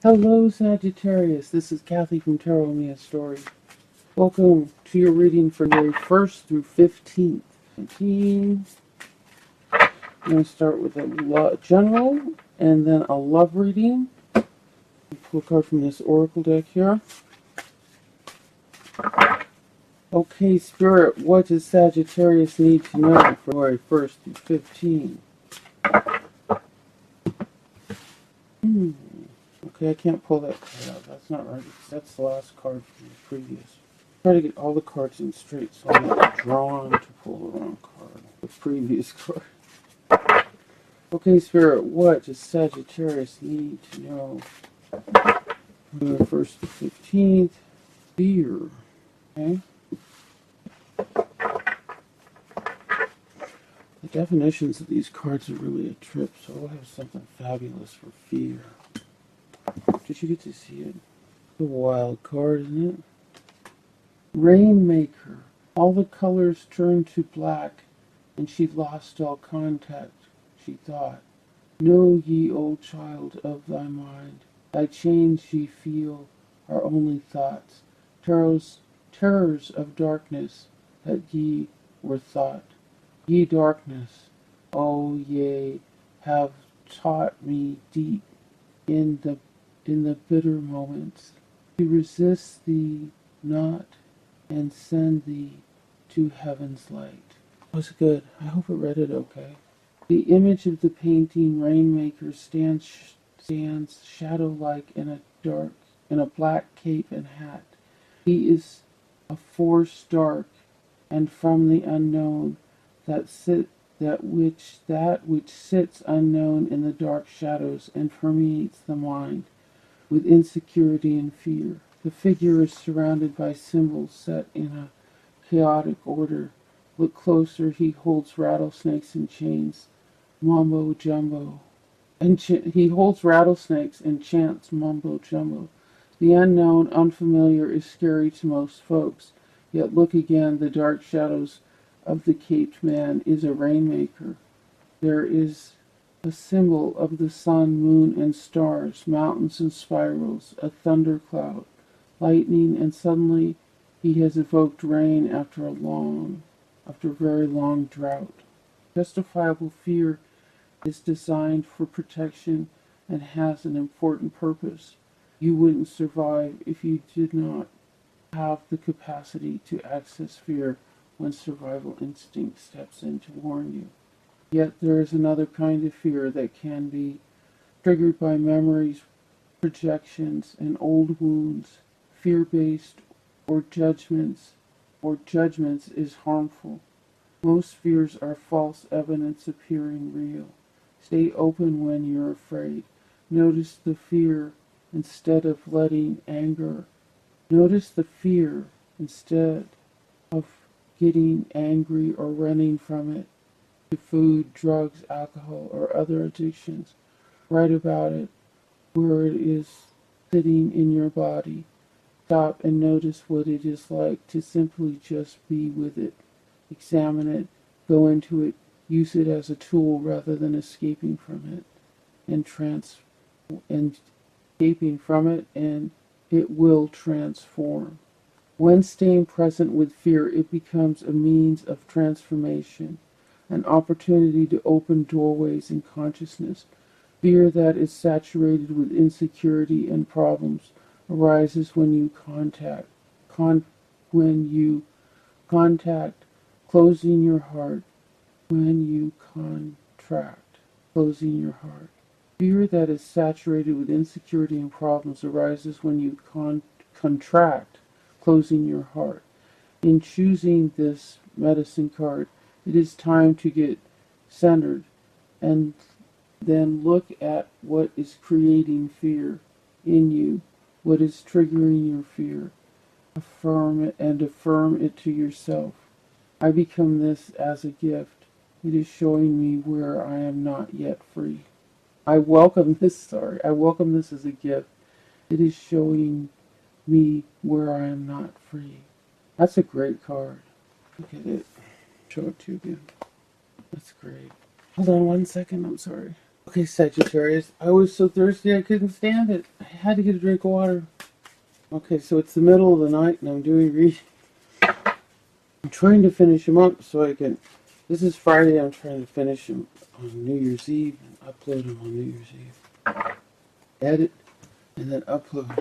Hello, Sagittarius. This is Kathy from Tarot Me a Story. Welcome to your reading for February 1st through 15th. I'm going to start with a general and then a love reading. Pull a card from this oracle deck here. Okay, Spirit, what does Sagittarius need to know for February 1st through 15th? Okay, I can't pull that card out. That's not right. That's the last card from the previous. Try to get all the cards in straight so I'm not drawn to pull the wrong card. The previous card. Okay, Spirit, what does Sagittarius need to know? From the 1st to 15th. Fear. Okay. The definitions of these cards are really a trip, so we'll have something fabulous for fear. Did you get to see it? It's a wild card, isn't it? Rainmaker. All the colors turned to black, and she lost all contact, she thought. Know ye, O child of thy mind, thy chains ye feel are only thoughts, terrors of darkness that ye were thought. Ye darkness, O ye have taught me deep in the bitter moments to resist thee not and send thee to heaven's light. That was good. I hope I read it okay. The image of the painting Rainmaker stands shadow-like in a black cape and hat. He is a force dark, and from the unknown that which sits unknown in the dark shadows and permeates the mind with insecurity and fear. The figure is surrounded by symbols set in a chaotic order. Look closer, he holds rattlesnakes and chains. Mumbo jumbo. He holds rattlesnakes and chants mumbo jumbo. The unknown, unfamiliar is scary to most folks. Yet look again, the dark shadows of the caped man is a rainmaker. There is a symbol of the sun, moon, and stars, mountains and spirals, a thundercloud, lightning, and suddenly he has evoked rain after a very long drought. Justifiable fear is designed for protection and has an important purpose. You wouldn't survive if you did not have the capacity to access fear when survival instinct steps in to warn you. Yet there is another kind of fear that can be triggered by memories, projections, and old wounds. Fear-based or judgments is harmful. Most fears are false evidence appearing real. Stay open when you're afraid. Notice the fear instead of letting anger. Notice the fear instead of getting angry or running from it to food, drugs, alcohol, or other addictions. Write about it where it is sitting in your body. Stop and notice what it is like to simply just be with it. Examine it, go into it, use it as a tool rather than escaping from it, and escaping from it, and it will transform. When staying present with fear, it becomes a means of transformation, an opportunity to open doorways in consciousness. Fear that is saturated with insecurity and problems arises when you contact closing your heart, when you contract closing your heart. Fear that is saturated with insecurity and problems arises when you contract closing your heart. In choosing this medicine card, it is time to get centered and then look at what is creating fear in you, what is triggering your fear. Affirm it and affirm it to yourself. I become this as a gift. It is showing me where I am not yet free. I welcome this as a gift. It is showing me where I am not free. That's a great card. Look at it. Show it to you again. That's great. Hold on one second, I'm sorry. Okay, Sagittarius. I was so thirsty I couldn't stand it. I had to get a drink of water. Okay, so it's the middle of the night and I'm doing reading. I'm trying to finish them up so I can... This is Friday. I'm trying to finish them on New Year's Eve and upload them on New Year's Eve. Edit and then upload.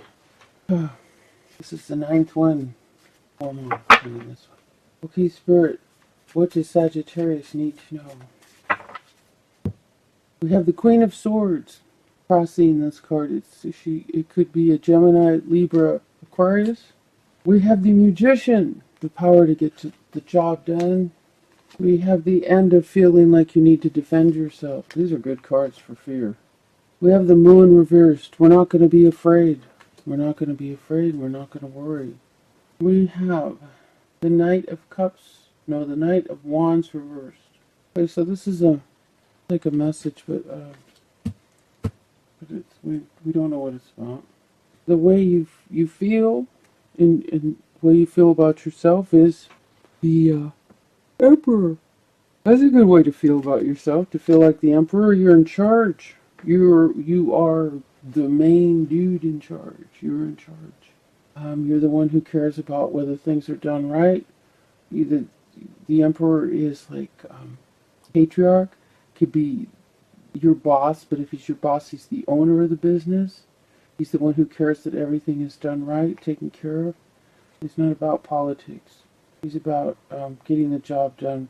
This is the 9th one. Oh no, I'm doing this one. Okay, Spirit. What does Sagittarius need to know? We have the Queen of Swords crossing this card. It could be a Gemini, Libra, Aquarius. We have the Magician, the power to get the job done. We have the End of feeling like you need to defend yourself. These are good cards for fear. We have the Moon reversed. We're not going to be afraid. We're not going to be afraid. We're not going to worry. We have the Knight of Cups. No, the Knight of Wands reversed. Okay, so this is like a message, but we don't know what it's about. The way you feel, and the way you feel about yourself is the Emperor. That's a good way to feel about yourself. To feel like the Emperor. You're in charge. You are the main dude in charge. You're in charge. You're the one who cares about whether things are done right. The Emperor is like patriarch. Could be your boss, but if he's your boss, he's the owner of the business. He's the one who cares that everything is done right, taken care of. It's not about politics. He's about getting the job done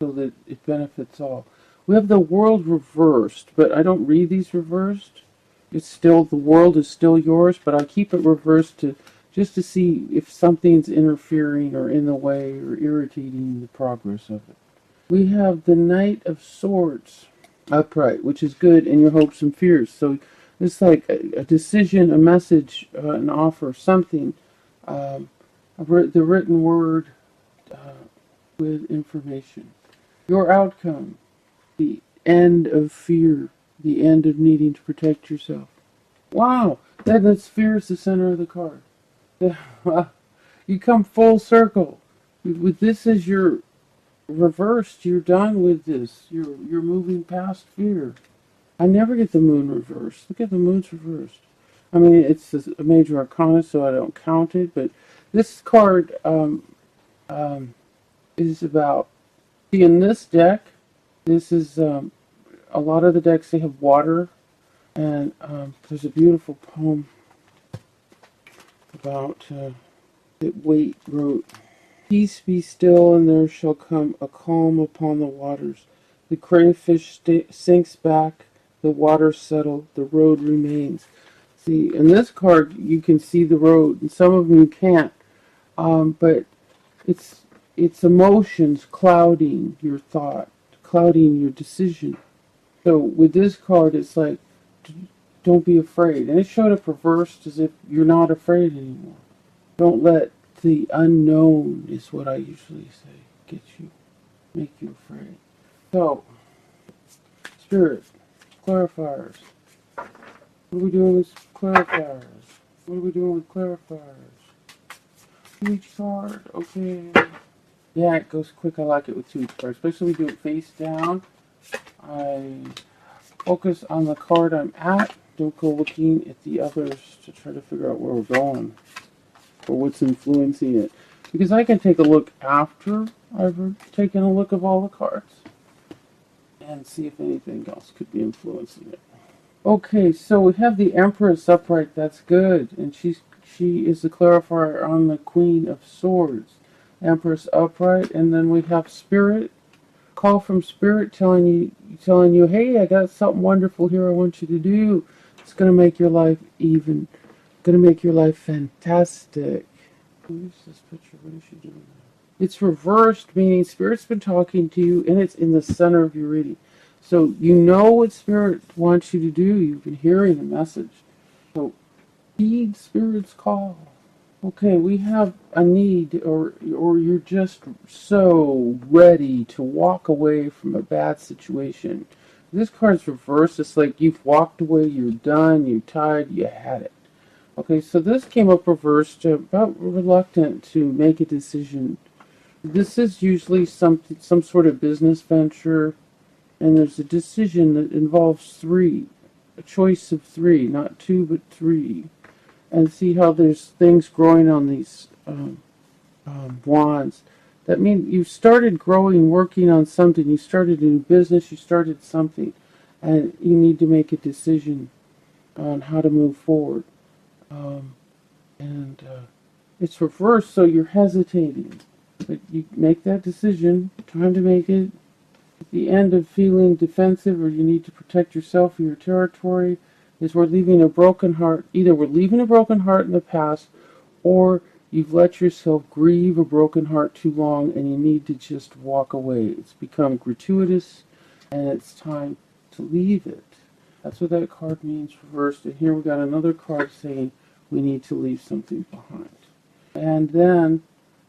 so that it benefits all. We have the World reversed, but I don't read these reversed. It's still, the world is still yours, but I keep it reversed just to see if something's interfering or in the way or irritating the progress of it. We have the Knight of Swords upright, which is good in your hopes and fears. So it's like a decision, a message, an offer, something, the written word with information. Your outcome, the end of fear, the end of needing to protect yourself. Wow, that's fear is the center of the card. You come full circle. With this as your reversed, you're done with this. You're moving past fear. I never get the Moon reversed. Look at the Moon's reversed. I mean, it's a major arcana, so I don't count it. But this card is about. See, in this deck, this is a lot of the decks. They have water, and there's a beautiful poem about that Waite wrote. Peace be still, and there shall come a calm upon the waters. The crayfish sinks back, the waters settle, the road remains. See, in this card, you can see the road, and some of them you can't. But it's emotions clouding your thought, clouding your decision. So with this card, it's like, don't be afraid. And it showed up reversed as if you're not afraid anymore. Don't let the unknown, is what I usually say, make you afraid. So, Spirit, clarifiers. What are we doing with clarifiers? What are we doing with clarifiers? Each card, okay. Yeah, it goes quick. I like it with two cards, especially when we do it face down. I focus on the card I'm at. Don't go looking at the others to try to figure out where we're going or what's influencing it. Because I can take a look after I've taken a look of all the cards and see if anything else could be influencing it. Okay, so we have the Empress upright. That's good. And she is the clarifier on the Queen of Swords. Empress upright. And then we have Spirit. Call from Spirit telling you, hey, I got something wonderful here I want you to do. It's going to make your life going to make your life fantastic. Where's this picture? What is she doing? It's reversed, meaning Spirit's been talking to you, and it's in the center of your reading. So you know what Spirit wants you to do. You've been hearing a message. So heed Spirit's call. Okay, we have a need, or you're just so ready to walk away from a bad situation. This card's reversed. It's like you've walked away, you're done, you're tired, you had it. Okay, so this came up reversed, about reluctant to make a decision. This is usually some sort of business venture. And there's a decision that involves three, a choice of three, not two but three. And see how there's things growing on these wands. That means you started growing, working on something. You started in business, you started something, and you need to make a decision on how to move forward. And it's reversed, so you're hesitating. But you make that decision, time to make it. At the end of feeling defensive or you need to protect yourself or your territory is we're leaving a broken heart. Either we're leaving a broken heart in the past, or you've let yourself grieve a broken heart too long and you need to just walk away. It's become gratuitous and it's time to leave it. That's what that card means reversed. And here we got another card saying we need to leave something behind. And then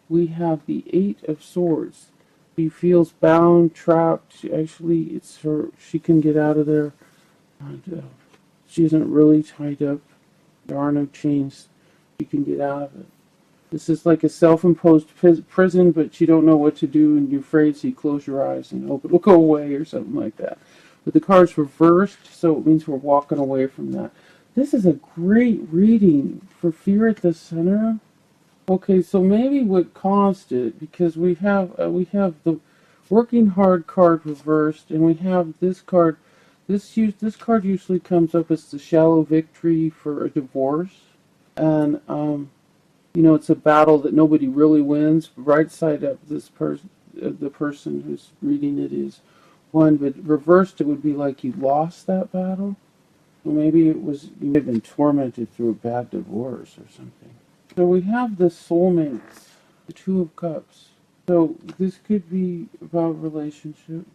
we have the Eight of Swords. She feels bound, trapped. Actually, it's her. She can get out of there. And, she isn't really tied up. There are no chains. She can get out of it. This is like a self-imposed prison, but you don't know what to do, and you're afraid, so you close your eyes and hope it will go away or something like that. But the card's reversed, so it means we're walking away from that. This is a great reading for fear at the center. Okay, so maybe what caused it, because we have the working hard card reversed, and we have this card. This card usually comes up as the shallow victory for a divorce, and it's a battle that nobody really wins. Right side up, the person who's reading it is won, but reversed it would be like you lost that battle. Or maybe it was you may have been tormented through a bad divorce or something. So we have the soulmates, the Two of Cups. So this could be about relationship.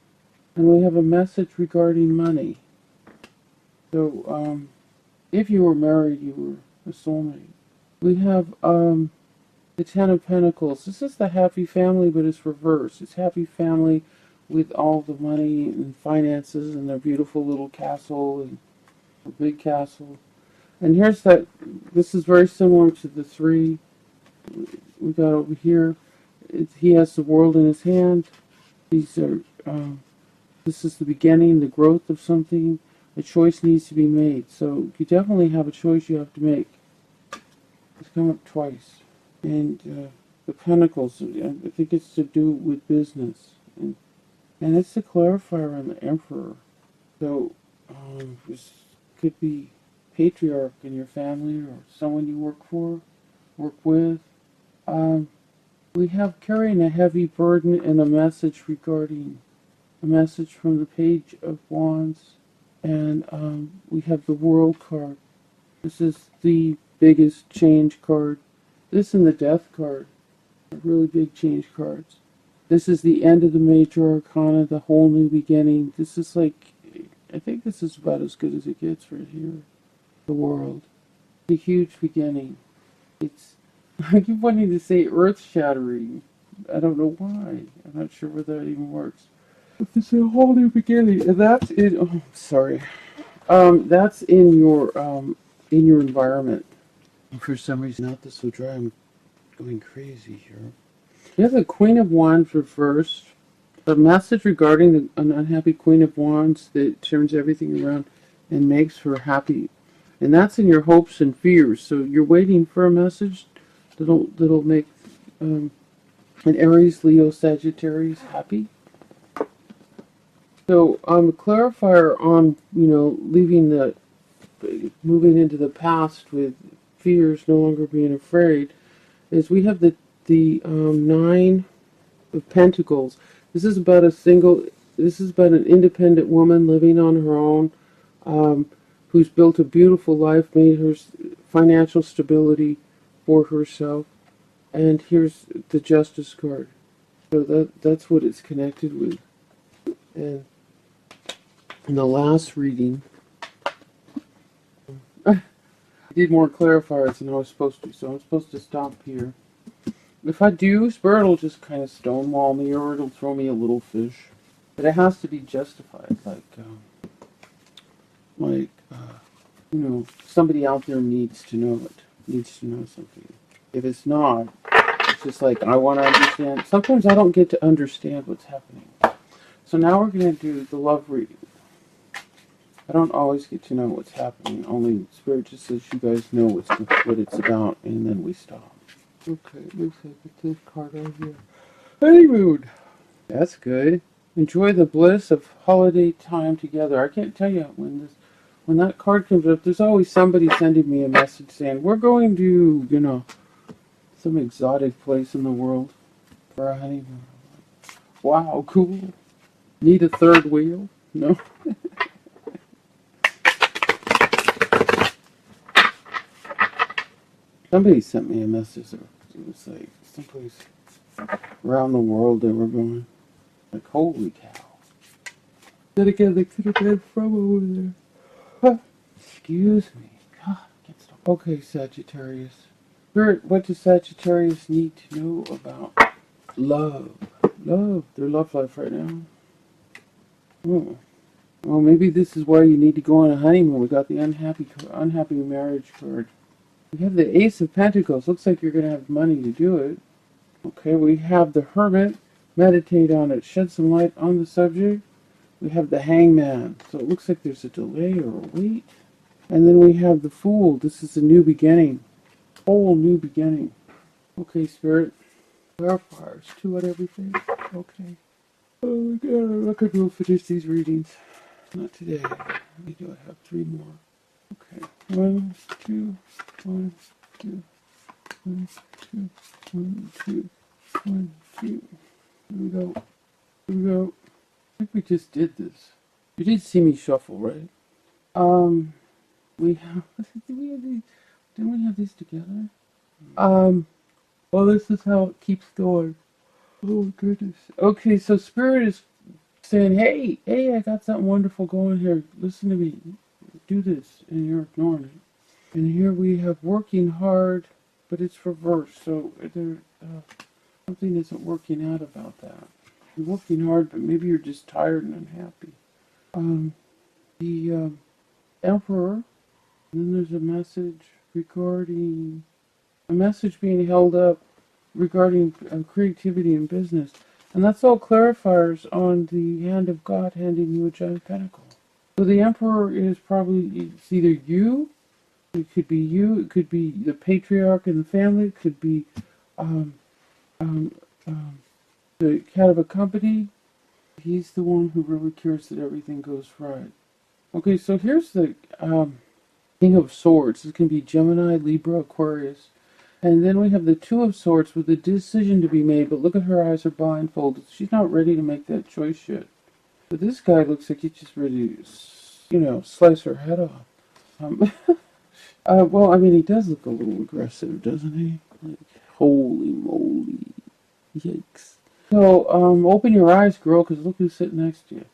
And we have a message regarding money. So if you were married, you were a soulmate. We have the Ten of Pentacles. This is the happy family, but it's reversed. It's happy family with all the money and finances and their beautiful little castle and a big castle. And here's that. This is very similar to the three we got over here. He has the world in his hand. These are. This is the beginning, the growth of something. A choice needs to be made. So you definitely have a choice you have to make. It's come up twice. And the Pentacles, I think it's to do with business. And it's the clarifier on the Emperor. So this could be patriarch in your family or someone you work with. We have carrying a heavy burden and a message regarding a message from the Page of Wands. And we have the World card. This is the biggest change card. This and the Death card are really big change cards. This is the end of the major arcana, the whole new beginning. This is like, I think this is about as good as it gets right here. The World. The huge beginning. It's, I keep wanting to say earth-shattering. I don't know why. I'm not sure whether that even works. But this is a whole new beginning, and that's in. Oh, sorry. That's in your environment. For some reason, not this so dry. I'm going crazy here. You have the Queen of Wands reversed. A message regarding an unhappy Queen of Wands that turns everything around and makes her happy. And that's in your hopes and fears. So you're waiting for a message that'll make an Aries, Leo, Sagittarius happy. So a clarifier on moving into the past with fears, no longer being afraid, is we have the Nine of Pentacles. This is about an independent woman living on her own, who's built a beautiful life, made her financial stability for herself. And here's the Justice card. So that's what it's connected with. And in the last reading, I did more clarifiers than I was supposed to, so I'm supposed to stop here. If I do, Spirit will just kind of stonewall me, or it'll throw me a little fish. But it has to be justified, somebody out there needs to know it, needs to know something. If it's not, it's just like, I want to understand. Sometimes I don't get to understand what's happening. So now we're going to do the love reading. I don't always get to know what's happening. Only Spirit just says you guys know what it's about, and then we stop. Okay, looks like it's this card right here. Honeymoon. That's good. Enjoy the bliss of holiday time together. I can't tell you when that card comes up. There's always somebody sending me a message saying we're going to, some exotic place in the world for a honeymoon. Wow, cool. Need a third wheel? No. Somebody sent me a message. It was like someplace around the world they were going. Like, holy cow. Then again, they could have been from over there. Huh. Excuse me. God, okay, Sagittarius. Spirit, what does Sagittarius need to know about love? Love. Their love life right now. Oh. Well, maybe this is why you need to go on a honeymoon. We got the unhappy marriage card. We have the Ace of Pentacles. Looks like you're going to have money to do it. Okay, we have the Hermit. Meditate on it. Shed some light on the subject. We have the Hangman. So it looks like there's a delay or a wait. And then we have the Fool. This is a new beginning. Whole new beginning. Okay, Spirit. Clarifiers. 2 on everything. Okay. Oh my God, I'm not going to be able to finish these readings. Not today. We do have 3 more. Okay. 1, 2, 1, 2, 1, 2, 1, 2, 1, 2. Here we go. Here we go. I think we just did this. You did see me shuffle, right? We have. Did we have these? Didn't we have these together? Well, this is how it keeps going. Oh goodness. Okay, so Spirit is saying, hey, I got something wonderful going here. Listen to me. Do this, and you're ignoring it. And here we have working hard, but it's reversed. So there, something isn't working out about that. You're working hard, but maybe you're just tired and unhappy. The Emperor, and then there's a message being held up regarding creativity and business. And that's all clarifiers on the hand of God handing you a giant pentacle. So the Emperor is probably, it's either you, it could be you, it could be the patriarch in the family, it could be the head of a company. He's the one who really cares that everything goes right. Okay, so here's the King of Swords. This can be Gemini, Libra, Aquarius. And then we have the Two of Swords with a decision to be made, but look at her eyes are blindfolded. She's not ready to make that choice yet. But this guy looks like he's just ready to, slice her head off. Well, I mean, he does look a little aggressive, doesn't he? Like, holy moly. Yikes. So, open your eyes, girl, because look who's sitting next to you.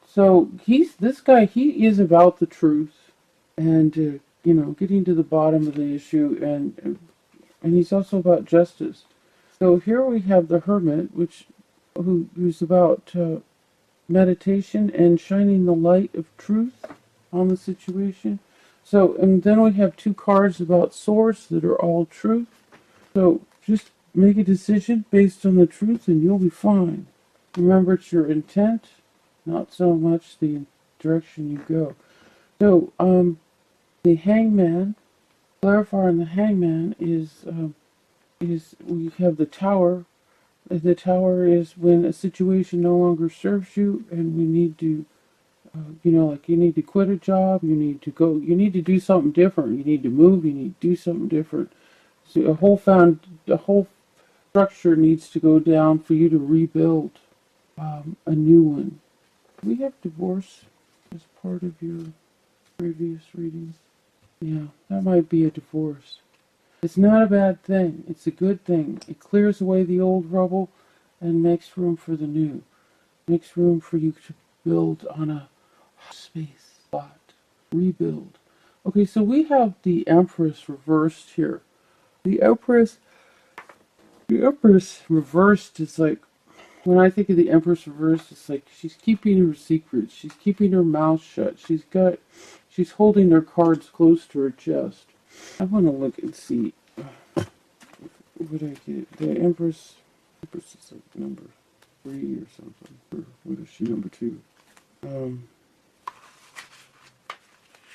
So, this guy, he is about the truth and, getting to the bottom of the issue, and he's also about justice. So here we have the Hermit, who's about meditation and shining the light of truth on the situation. So, and then we have 2 cards about swords that are all truth. So just make a decision based on the truth and you'll be fine. Remember, it's your intent, not so much the direction you go. So, the Hangman, clarifier on the Hangman is we have the Tower. The Tower is when a situation no longer serves you and we need to, like you need to quit a job, you need to do something different, you need to move, you need to do something different. So the whole structure needs to go down for you to rebuild a new one. We have divorce as part of your previous readings. Yeah, that might be a divorce. It's not a bad thing. It's a good thing. It clears away the old rubble and makes room for the new. Makes room for you to build on a space spot. Rebuild. Okay, so we have the Empress reversed here. The Empress reversed is like, when I think of the Empress reversed, it's like she's keeping her secrets. She's keeping her mouth shut. She's holding her cards close to her chest. I want to look and see what I get. The Empress is like number 3 or something. Or what is she, number 2?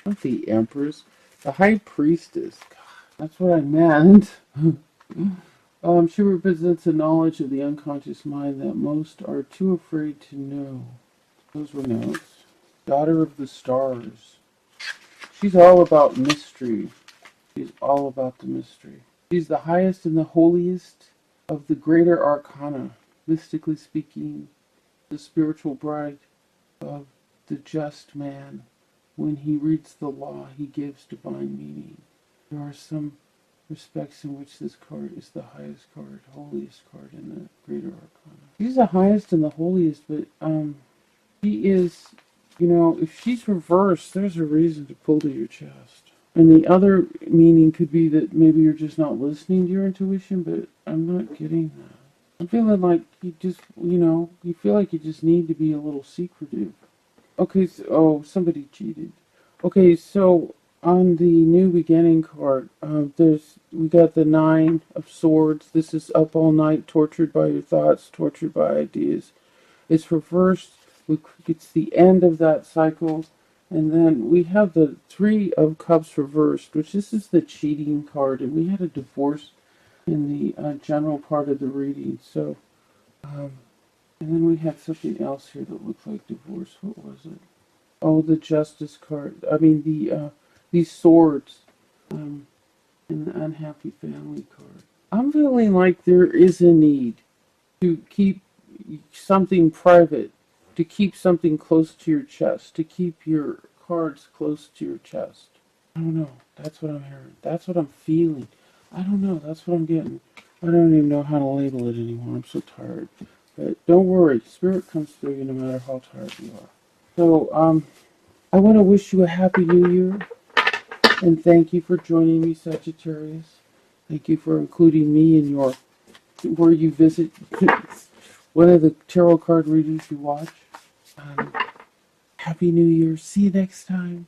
Not the Empress. The High Priestess. God, that's what I meant. She represents a knowledge of the unconscious mind that most are too afraid to know. Those were notes. Daughter of the Stars. She's all about mystery. She's all about the mystery. She's the highest and the holiest of the greater arcana. Mystically speaking, the spiritual bride of the just man. When he reads the law, he gives divine meaning. There are some respects in which this card is the highest card, holiest card in the greater arcana. She's the highest and the holiest, but she is, if she's reversed, there's a reason to pull to your chest. And the other meaning could be that maybe you're just not listening to your intuition, but I'm not getting that. I'm feeling like you just, you feel like you just need to be a little secretive. Okay, so, somebody cheated. Okay, so on the New Beginning card, we got the 9 of Swords. This is up all night, tortured by your thoughts, tortured by ideas. It's reversed. It's the end of that cycle. And then we have the 3 of Cups reversed, which this is the cheating card. And we had a divorce in the general part of the reading. So, and then we had something else here that looked like divorce. What was it? Oh, the Justice card. I mean, these swords. And the unhappy family card. I'm feeling like there is a need to keep something private, to keep something close to your chest, to keep your cards close to your chest. I don't know. That's what I'm hearing. That's what I'm feeling. I don't know. That's what I'm getting. I don't even know how to label it anymore. I'm so tired. But don't worry. Spirit comes through you no matter how tired you are. So, I want to wish you a happy new year. And thank you for joining me, Sagittarius. Thank you for including me in where you visit, one of the tarot card readings you watch. Happy New Year. See you next time.